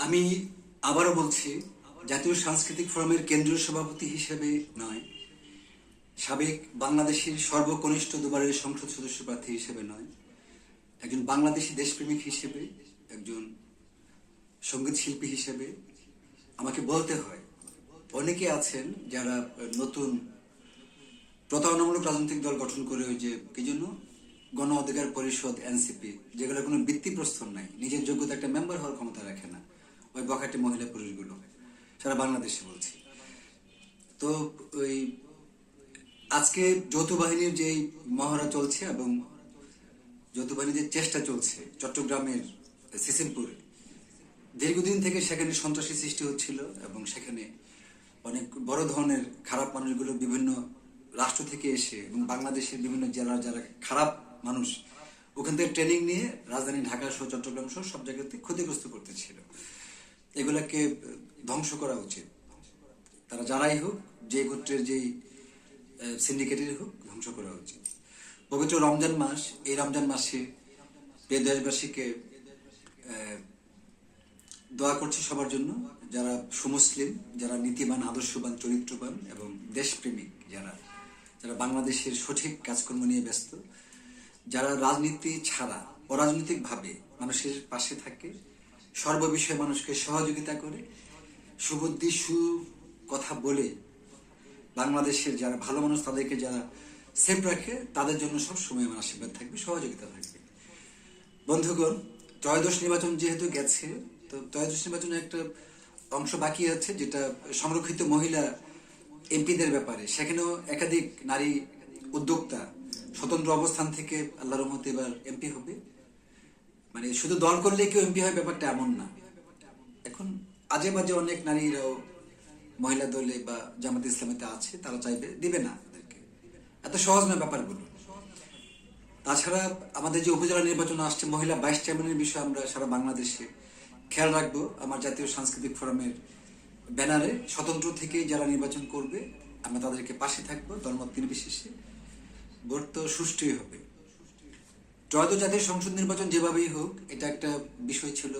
আমি আবারও বলছি, জাতীয় সাংস্কৃতিক ফোরামের কেন্দ্রীয় সভাপতি হিসেবে নয়, সাবেক বাংলাদেশের সর্বকনিষ্ঠ দুবারের সংসদ সদস্য প্রার্থী হিসেবে নয়, একজন বাংলাদেশি দেশপ্রেমিক হিসেবে, একজন সঙ্গীত শিল্পী হিসেবে আমাকে বলতে হয়, অনেকে আছেন যারা নতুন প্রতারণামূলক রাজনৈতিক দল গঠন করে ওই যে কি জন্য গণ অধিকার পরিষদ এনসিপি, যেগুলো কোনো বৃত্তিপ্রস্তর নাই, নিজের যোগ্যতা একটা মেম্বার হওয়ার ক্ষমতা রাখে না, ওই বখাটে মহিলা পুরুষগুলো সারা বাংলাদেশে বলছি। তো ওই আজকে যৌথ বাহিনীর যেই মহড়া চলছে এবং যৌথ বাহিনীর যে চেষ্টা চলছে চট্টগ্রামের সিসিমপুরে, দীর্ঘদিন থেকে সেখানে সন্ত্রাসী সৃষ্টি হচ্ছিল এবং সেখানে অনেক বড় ধরনের খারাপ মানুষগুলো বিভিন্ন রাষ্ট্র থেকে এসে এবং বাংলাদেশের বিভিন্ন জেলার যারা খারাপ মানুষ ওখান থেকে ট্রেনিং নিয়ে রাজধানী ঢাকা সহ চট্টগ্রাম সহ সব জায়গাতে ক্ষতিগ্রস্ত করতেছিল। এগুলাকে ধ্বংস করা উচিত। তারা যারাই হোক, যে গোত্রের যেই সিন্ডিকেটের হোক, ধ্বংস করা উচিত। পবিত্র রমজান মাস, এই রমজান মাসে প্রিয় দেশবাসীকে দোয়া করছি সবার জন্য, যারা সুমুসলিম, যারা নীতিবান, আদর্শবান, চরিত্রবান এবং দেশপ্রেমিক, যারা যারা বাংলাদেশের সঠিক কাজকর্ম নিয়ে ব্যস্ত, যারা রাজনীতি ছাড়া অরাজনৈতিকভাবে মানুষের পাশে থাকে, সর্ববিষয়ে মানুষকে সহযোগিতা করে, সুবুদ্ধি কথা বলে বাংলাদেশের যারা ভালো মানুষ তাদেরকে যারা সেফ রাখে, তাদের জন্য সবসময় আমার আশীর্বাদ থাকবে, সহযোগিতা থাকবে। বন্ধুগণ, ত্রয়োদশ নির্বাচন যেহেতু গেছে, তো ত্রয়োদশ নির্বাচনের একটা অংশ বাকি আছে, যেটা সংরক্ষিত মহিলা এমপিদের ব্যাপারে। সেখানেও একাধিক নারী উদ্যোক্তা স্বতন্ত্র অবস্থান থেকে আল্লাহর রহমতে এবার এমপি হবে। মানে শুধু দল করলে কেউ এমপি হয় ব্যাপারটা এমন না। এখন আজে বাজে অনেক নারীরাও মহিলা দলে বা জামাত ইসলামেতে আছে, তারা চাইবে, দিবে না তাদেরকে। এত সহজ না ব্যাপারগুলো। তাছাড়া আমাদের যে উপজেলা নির্বাচন আসছে, মহিলা ভাইস চেয়ারম্যানের বিষয়ে আমরা সারা বাংলাদেশে খেয়াল রাখবো। আমার জাতীয় সাংস্কৃতিক ফোরামের ব্যানারে স্বতন্ত্র থেকে যারা নির্বাচন করবে, আমরা তাদেরকে পাশে থাকবো, দলমত নির্বিশেষে। ভোট তো সুষ্ঠুই হবে। ত্রয়োদশ জাতীয় সংসদ নির্বাচন যেভাবেই হোক, এটা একটা বিষয় ছিল।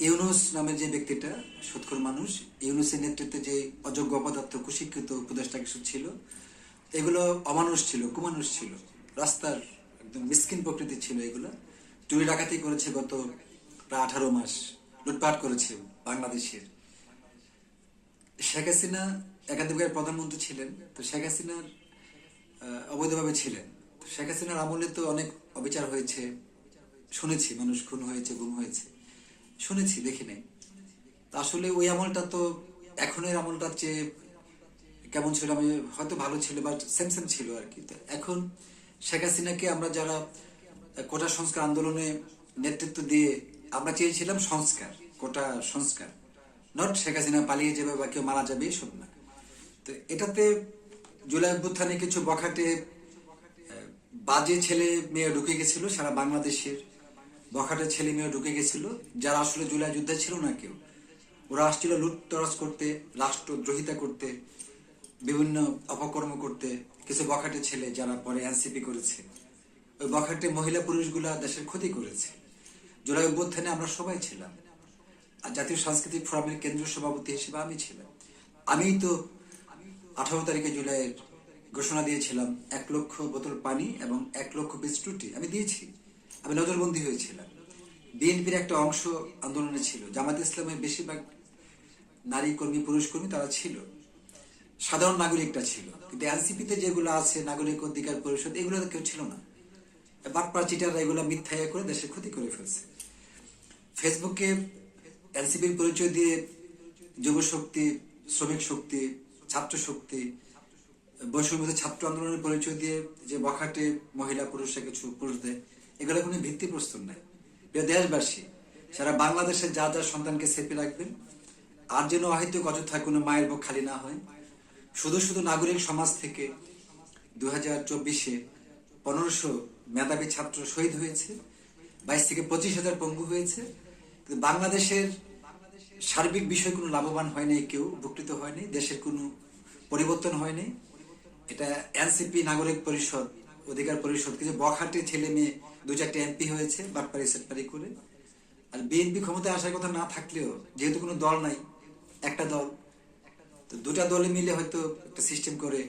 ইউনুস নামের যে ব্যক্তিটা, সৎকর মানুষ, ইউনুসের নেতৃত্বে যে অযোগ্য অপদার্থ কুশিক্ষিত উপদেষ্টা কিছু ছিল, এগুলো অমানুষ ছিল, কুমানুষ ছিল, রাস্তার একদম মিসকিন প্রকৃতি ছিল। এগুলো চুরি ডাকাতি করেছে গত প্রায় 18 মাস, লুটপাট করেছে বাংলাদেশের। শেখ হাসিনা একাধিকবার প্রধানমন্ত্রী ছিলেন, তো শেখ হাসিনার অবৈধভাবে ছিলেন। শেখ হাসিনার আমলে তো অনেক অবিচার হয়েছে, শুনেছি, মানুষ খুন হয়েছে, গুম হয়েছে, শুনেছি, দেখি নাই। আসলে ওই আমলটা তো এখনের আমলটার চেয়ে কেমন ছিল, আমি হয়তো ভালো ছিল বা সেম সেম ছিল আর কি। তো এখন শেখ হাসিনাকে আমরা যারা কোটা সংস্কার আন্দোলনে নেতৃত্ব দিয়ে আমরা চেয়েছিলাম সংস্কার, কোটা সংস্কার, নট শেখ হাসিনা পালিয়ে যাবে বা কেউ মারা যাবে, এসব না। তো এটাতে জুলাই অভ্যুত্থানে কিছু বখাটে বাজে ছেলে মেয়ে ঢুকে গেছিল, সারা বাংলাদেশের বখাটে ছেলে মেয়ে ঢুকে গেছিল, যারা আসলে জুলাই যুদ্ধে ছিল না কেউ। ওরা আসছিল লুটতরাজ করতে, রাষ্ট্রদ্রোহিতা করতে, বিভিন্ন অপকর্ম করতে। কিছু বখাটে ছেলে যারা পরে এনসিপি করেছে, ওই বখাটে মহিলা পুরুষগুলা দেশের ক্ষতি করেছে। জুলাই অভ্যুত্থানে আমরা সবাই ছিলাম, আর জাতীয় সাংস্কৃতিক ফোরামের কেন্দ্রীয় সভাপতি হিসেবে আমি ছিলাম। আমিই তো 18 তারিখে জুলাইয়ের ঘোষণা দিয়েছিলাম 1 লক্ষ বোতল পানি এবং 1 লক্ষ বিস্কুটি আমি দিয়েছি। আমি নজরবন্দি হয়েছিলাম। বিএনপির একটা অংশ আন্দোলনে ছিল, জামাত ইসলামের বেশিরভাগ নারী কর্মী, পুরুষ কর্মী তারা ছিল, সাধারণ নাগরিকটা ছিল। কিন্তু এনসিপিতে যেগুলো আছে, নাগরিক অধিকার পরিষদ, এগুলো কেউ ছিল না। বাটপার চিটাররা এগুলো মিথ্যাইয়া করে দেশের ক্ষতি করে ফেলছে। ফেসবুকে এনসিপির পরিচয় দিয়ে যুব শক্তি, শ্রমিক শক্তি, ছাত্র শক্তি, বৈষম্য ছাত্র আন্দোলনের পরিচয় দিয়ে যে বখাটে মহিলা পুরুষরা কিছু পুরুষদের, এগুলো কোনো ভিত্তিপ্রস্তর নাই। প্রিয় দেশবাসী, সারা বাংলাদেশে যা যা সন্তানকে সেপে রাখবেন, আর যেন অহেতুক অযথা কোনো মায়ের বুক খালি না হয়। শুধু শুধু নাগরিক সমাজ থেকে 2024-এ 1500 মেধাবী ছাত্র শহীদ হয়েছে, 22 থেকে 25,000 পঙ্গু হয়েছে। কিন্তু বাংলাদেশের সার্বিক বিষয় কোনো লাভবান হয়নি, কেউ উপকৃত হয়নি, দেশের কোনো পরিবর্তন হয়নি। এটা এনসিপি, নাগরিক পরিষদ, অধিকার পরিষদ, কিছু বখাটে ছেলে মেয়ে 2-4টা এমপি হয়েছে বাটপারি সেটপারি করে। আর আর বিএনপি ক্ষমতায় আসার কথা না থাকলেও যেহেতু কোনো দল নাই, একটা দল, তো দুটা দলে মিলে হয়তো একটা সিস্টেম করে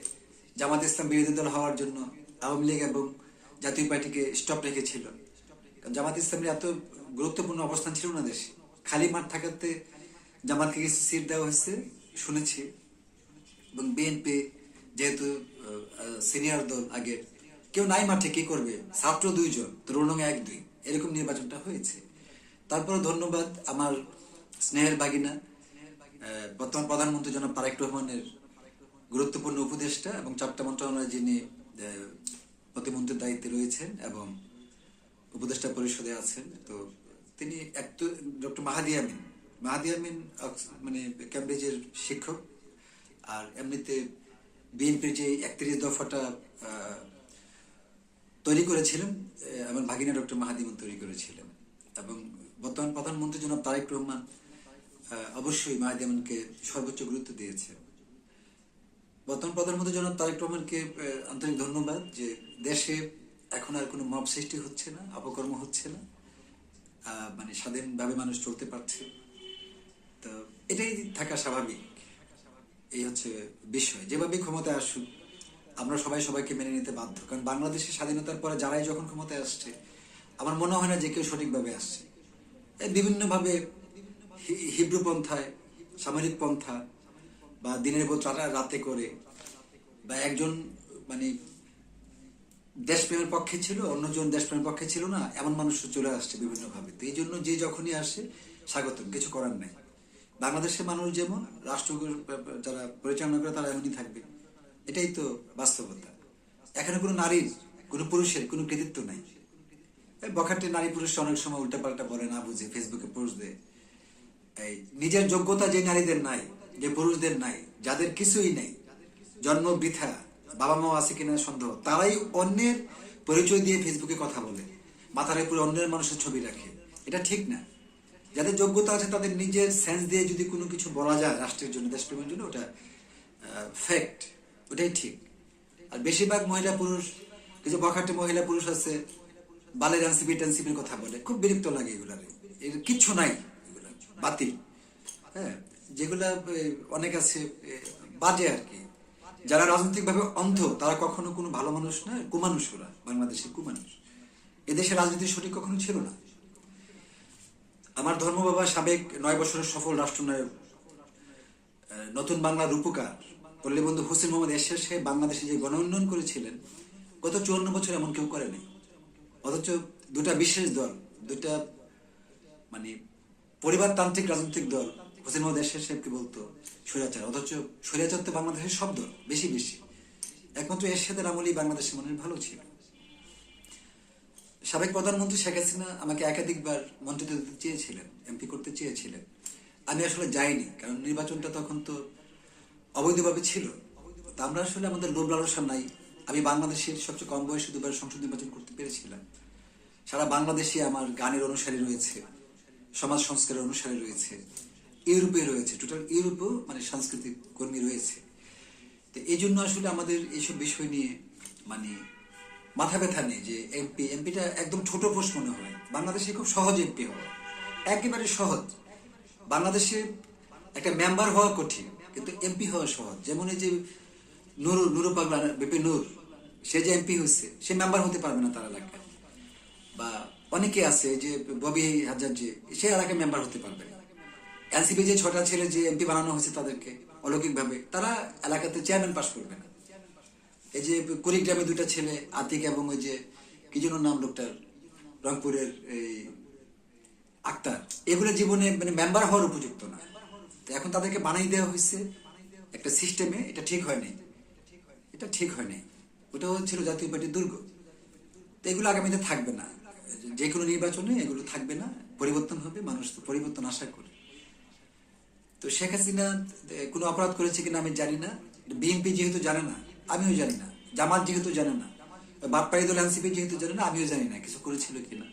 জামাত ইসলাম বিরোধী দল হওয়ার জন্য আওয়ামী লীগ এবং জাতীয় পার্টিকে স্টপ রেখেছিল। কারণ জামাত ইসলামের এত গুরুত্বপূর্ণ অবস্থান ছিল না দেশে, খালি মাঠ থাকাতে জামাতকে কিছু সিট দেওয়া হয়েছে শুনেছি। এবং বিএনপি যেহেতু সিনিয়র দল, আগের কেউ নাই মাঠে, কি করবে, ছাত্র 2 জন, তরুণ 1-2, এরকম নির্বাচনটা হয়েছে। তারপরে ধন্যবাদ আমার স্নেহের বাগিনা বর্তমান প্রধানমন্ত্রী জনাব তারেক রহমানের গুরুত্বপূর্ণ উপদেষ্টা এবং 4টা মন্ত্রণালয় যিনি প্রতিমন্ত্রীর দায়িত্বে রয়েছেন এবং উপদেষ্টা পরিষদে আছেন। তো তিনি ডক্টর মাহাদি আমিন, মানে ক্যামব্রিজের শিক্ষক, আর এমনিতে বিএনপির যে 31 দফাটা তৈরি করেছিলেন আমার ভাগিনা ডক্টর মাহাদি আমিন তৈরি করেছিলেন। এবং বর্তমান প্রধানমন্ত্রী জনাব তারেক রহমান অবশ্যই মাহাদি আমিনকে সর্বোচ্চ গুরুত্ব দিয়েছে। বর্তমান প্রধানমন্ত্রী জনাব তারেক রহমানকে আন্তরিক ধন্যবাদ যে দেশে এখন আর কোনো মব সৃষ্টি হচ্ছে না, অপকর্ম হচ্ছে না, মানে স্বাধীনভাবে মানুষ চলতে পারছে। তো এটাই থাকা স্বাভাবিক, এই হচ্ছে বিষয়। যেভাবে ক্ষমতায় আসুক আমরা সবাই সবাইকে মেনে নিতে বাধ্য, কারণ বাংলাদেশের স্বাধীনতার পরে যারাই যখন ক্ষমতায় আসছে আমার মনে হয় না যে কেউ সঠিকভাবে আসছে। বিভিন্নভাবে হিব্রু পন্থায়, সামরিক পন্থা, বা দিনের পর রাতে করে, বা একজন মানে দেশপ্রেমের পক্ষে ছিল, অন্যজন দেশপ্রেমের পক্ষে ছিল না, এমন মানুষ চলে আসছে বিভিন্নভাবে। তো এই জন্য যে যখনই আসে স্বাগতম, কিছু করার নাই। বাংলাদেশের মানুষ যেমন, রাষ্ট্র যারা পরিচালনা করে তারা এমনই থাকবে, এটাই তো বাস্তবতা। এখানে কোনো নারীর, কোনো পুরুষের কোনো কৃতিত্ব নাই। বখাটে নারী পুরুষ অনেক সময় উল্টাপাল্টা বলে, না বুঝে ফেসবুকে পোস্ট দেয়। এই নিজের যোগ্যতা যে নারীদের নাই, যে পুরুষদের নাই, যাদের কিছুই নেই, জন্ম বৃথা, বাবা মা আছে কিনা সন্দেহ, তারাই অন্যের পরিচয় দিয়ে ফেসবুকে কথা বলে, মাথার উপরে অন্যের মানুষের ছবি রাখে। এটা ঠিক না। যাদের যোগ্যতা আছে তাদের নিজের সেন্স দিয়ে যদি কোনো কিছু বলা যায় রাষ্ট্রের জন্য, দেশপ্রেমের জন্য, ওটা ফ্যাক্ট, ওটাই ঠিক। আর বেশিরভাগ মহিলা পুরুষ, কিছু বখাটে মহিলা পুরুষ আছে, বালের এনসিপির কথা বলে, খুব বিরক্ত লাগে এগুলার। এর কিচ্ছু নাই, এগুলা বাতিল। হ্যাঁ, যেগুলা অনেক আছে বাজে আর কি। যারা রাজনৈতিক ভাবে অন্ধ তারা কখনো কোনো ভালো মানুষ না, কুমানুষ। ওরা বাংলাদেশের কুমানুষ। এদেশের রাজনীতি সঠিক কখনো ছিল না। আমার ধর্ম বাবা, সাবেক 9 বছরের সফল রাষ্ট্রনায়ক, নতুন বাংলার রূপকার পল্লীবন্ধু হোসেন মোহাম্মদ এরশাদ সাহেব বাংলাদেশে যে গণ উন্নয়ন করেছিলেন গত 54 বছর এমন কেউ করেনি। অথচ দুটা বিশেষ দল, দুটা মানে পরিবারতান্ত্রিক রাজনৈতিক দল হোসেন মোহাম্মদ এরশাদ সাহেবকে বলতো স্বৈরাচার, অথচ স্বৈরাচার তো বাংলাদেশের সব দল বেশি বেশি। একমাত্র এরশাদের আমলেই বাংলাদেশের মানুষ ভালো ছিল। সাবেক প্রধানমন্ত্রী শেখ হাসিনা আমাকে একাধিকবার মন্ত্রিত্ব দিতে চেয়েছিলেন, এমপি করতে চেয়েছিলেন। আমি আসলে যাইনি, কারণ নির্বাচনটা তখন তো অবৈধভাবে ছিল। তা আমরা আসলে আমাদের লোভ লালসা নাই। আমি বাংলাদেশের সবচেয়ে কম বয়সে 2বার সংসদ নির্বাচন করতে পেরেছিলাম। সারা বাংলাদেশে আমার গানের অনুসারী রয়েছে, সমাজ সংস্কারের অনুসারী রয়েছে, ইউরোপে রয়েছে, টোটাল ইউরোপেও মানে সাংস্কৃতিক কর্মী রয়েছে। তো এই জন্য আসলে আমাদের এইসব বিষয় নিয়ে মানে মাথা ব্যথা নেই যে এমপিটা একদম ছোট পোস্ট মনে হয়। বাংলাদেশে খুব সহজ এমপি হওয়া, একেবারে সহজ। বাংলাদেশে একটা মেম্বার হওয়া কঠিন, কিন্তু এমপি হওয়া সহজ। যেমন এই যে নুরু পাগলা, বিপি নূর, সে যে এমপি হচ্ছে, সে মেম্বার হতে পারবে না তার এলাকায়। বা অনেকে আছে যে ববি হাজার, যে সে এলাকায় মেম্বার হতে পারবে না। এনসিপি যে 6টা ছেলে যে এমপি বানানো হয়েছে তাদেরকে অলৌকিকভাবে, তারা এলাকাতে চেয়ারম্যান পাস করবে না। এই যে কুড়িগ্রামে 2টা ছেলে, আতিক এবং ওই যে কি যেন নাম লোকটার, রংপুরের এই আক্তার, এগুলো জীবনে মানে মেম্বার হওয়ার উপযুক্ত না। তো এখন তাদেরকে বানাই দেওয়া হয়েছে একটা সিস্টেমে। এটা ঠিক হয়নি, এটা ঠিক হয়নি। ওটাও ছিল জাতীয় পার্টির দুর্গ। তো এগুলো আগামীতে থাকবে না, যে কোনো নির্বাচনে এগুলো থাকবে না, পরিবর্তন হবে। মানুষ তো পরিবর্তন আশা করে। তো শেখ হাসিনা কোনো অপরাধ করেছে কিনা আমি জানি না, বিএনপি যেহেতু জানে না আমিও জানি না, জামাত যেহেতু জানে না, বাদপাড়ি দল এনসিপি যেহেতু জানে না আমিও জানি না কিছু করেছিল কিনা।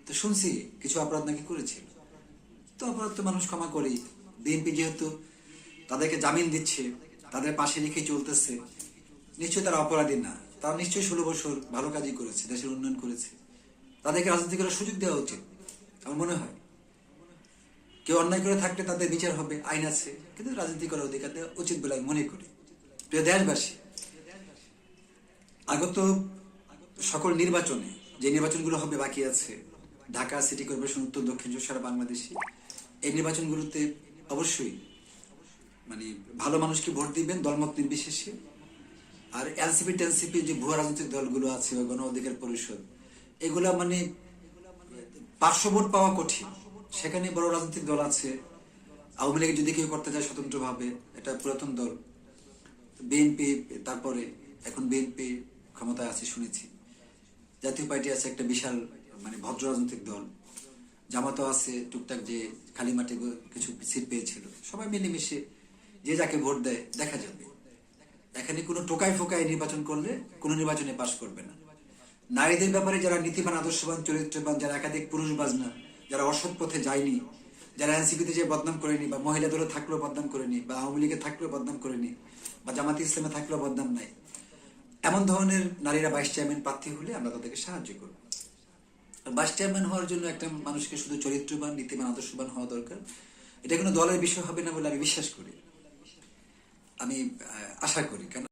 তো শুনছি কিছু অপরাধ নাকি করেছিল, তো অপরাধ তো মানুষ ক্ষমা করেই। বিএনপি যেহেতু তাদেরকে জামিন দিচ্ছে, তাদের পাশে রেখে চলতেছে, নিশ্চয়ই তারা অপরাধী না। তারা নিশ্চয়ই 16 বছর ভালো কাজই করেছে, দেশের উন্নয়ন করেছে। তাদেরকে রাজনীতি করার সুযোগ দেওয়া উচিত আমার মনে হয়। কেউ অন্যায় করে থাকলে তাদের বিচার হবে, আইন আছে, কিন্তু রাজনীতি করার অধিকার দেওয়া উচিত বলে আমি মনে করি। প্রিয় দেশবাসী, আগত সকল নির্বাচনে যে নির্বাচনগুলো হবে বাকি আছে, ঢাকা সিটি কর্পোরেশন, উত্তর দক্ষিণ সারা বাংলাদেশে, এই নির্বাচনগুলোতে অবশ্যই মানে ভালো মানুষকে ভোট দিবেন দলমত নির্বিশেষে। আর এনসিপি টেনসিপি যে ভুয়া রাজনৈতিক দলগুলো আছে, গণ অধিকার পরিষদ, এগুলা মানে পার্শ্ব ভোট পাওয়া কঠিন। সেখানে বড় রাজনৈতিক দল আছে। আওয়ামী লীগ যদি কেউ করতে যায় স্বতন্ত্রভাবে, এটা পুরাতন দল। বিএনপি, তারপরে এখন বিএনপি ক্ষমতায় আছে শুনেছি। জাতীয় পার্টি আছে, একটা বিশাল মানে ভদ্র রাজনৈতিক দল। জামাতও আছে টুকটাক, যে খালি মাঠে কিছু সিট পেয়েছিল। সবাই মিলেমিশে যে যাকে ভোট দেয় দেখা যাবে। এখানে কোনো টোকাই ফোকায় নির্বাচন করলে কোনো নির্বাচনে পাশ করবে না। নারীদের ব্যাপারে যারা নীতিবান, আদর্শবান, চরিত্রবান, যারা একাধিক পুরুষ বাজনা, যারা অসৎ পথে যায়নি, যারা এনসিপিতে যে বদনাম করেনি, বা মহিলা দলে থাকলেও বদনাম করেনি, বা আওয়ামী লীগে থাকলেও বদনাম করেনি, বা জামাতে ইসলামে থাকলেও বদনাম নাই, এমন ধরনের নারীরা ভাইস চেয়ারম্যান প্রার্থী হলে আমরা তাদেরকে সাহায্য করব। আর ভাইস চেয়ারম্যান হওয়ার জন্য একটা মানুষকে শুধু চরিত্রবান, নীতিবান, আদর্শবান হওয়া দরকার। এটা কোনো দলের বিষয় হবে না বলে আমি বিশ্বাস করি, আমি আশা করি। কেন